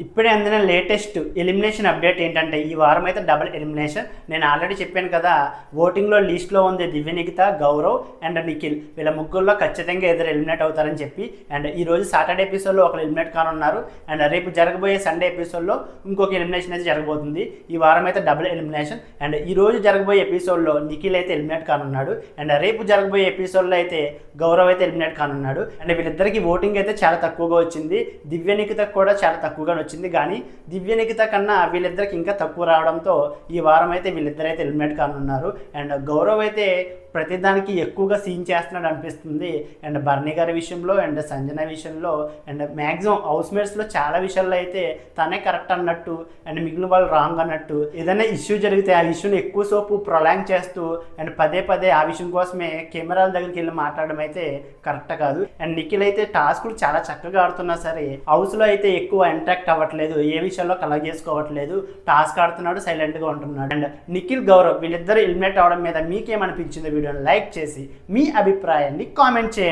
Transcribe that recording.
ఇప్పుడే అందిన latest elimination update ఏంటంటే ఈ వారం అయితే డబుల్ ఎలిమినేషన్. నేను ఆల్రెడీ చెప్పాను కదా, ఓటింగ్లో లిస్ట్లో ఉంది దివ్యనిఖిత, గౌరవ్ అండ్ నిఖిల్. వీళ్ళ ముగ్గురులో ఖచ్చితంగా ఎదురు ఎలిమినేట్ అవుతారని చెప్పి, అండ్ ఈరోజు సాటర్డే ఎపిసోడ్లో ఒకరు ఎలిమినేట్ కానున్నారు. అండ్ రేపు జరగబోయే సండే ఎపిసోడ్లో ఇంకొక ఎలిమినేషన్ అయితే జరగబోతుంది. ఈ వారం అయితే డబుల్ ఎలిమినేషన్. అండ్ ఈరోజు జరగబోయే ఎపిసోడ్లో నిఖిల్ అయితే ఎలిమినేట్ కానున్నాడు. అండ్ రేపు జరగబోయే ఎపిసోడ్లో అయితే గౌరవ్ అయితే ఎలిమినేట్ కానున్నాడు. అండ్ వీళ్ళిద్దరికి ఓటింగ్ అయితే చాలా తక్కువగా వచ్చింది. దివ్యనిఖితకు కూడా చాలా తక్కువగా వచ్చింది. కానీ దివ్యనిఖిత కన్నా వీళ్ళిద్దరికి ఇంకా తక్కువ రావడంతో ఈ వారం అయితే వీళ్ళిద్దరైతే ఎలిమినేట్ కానున్నారు. అండ్ గౌరవ్ అయితే ప్రతిదానికి ఎక్కువగా సీన్ చేస్తున్నాడు అనిపిస్తుంది. అండ్ బర్నీ గారి విషయంలో అండ్ సంజన విషయంలో అండ్ మ్యాక్సిమం హౌస్మేట్స్లో చాలా విషయాల్లో అయితే తనే కరెక్ట్ అన్నట్టు అండ్ మిగిలిన వాళ్ళు రాంగ్ అన్నట్టు. ఏదైనా ఇష్యూ జరిగితే ఆ ఇష్యూని ఎక్కువ సేపు ప్రొలాంగ్ చేస్తూ అండ్ పదే పదే ఆ విషయం కోసమే కెమెరాల దగ్గరికి వెళ్ళి మాట్లాడడం అయితే కరెక్ట్ కాదు. అండ్ నిఖిల్ అయితే టాస్క్లు చాలా చక్కగా ఆడుతున్నా సరే హౌస్లో అయితే ఎక్కువ ఇంట్రాక్ట్ అవ్వట్లేదు, ఏ విషయాల్లో కలెక్ట్ చేసుకోవట్లేదు, టాస్క్ ఆడుతున్నాడు, సైలెంట్గా ఉంటున్నాడు. అండ్ నిఖిల్, గౌరవ్ వీళ్ళిద్దరు ఎలిమినేట్ అవడం మీద మీకేమనిపించింది? వీడియోని లైక్ చేసి మీ అభిప్రాయాన్ని కామెంట్ చేయండి.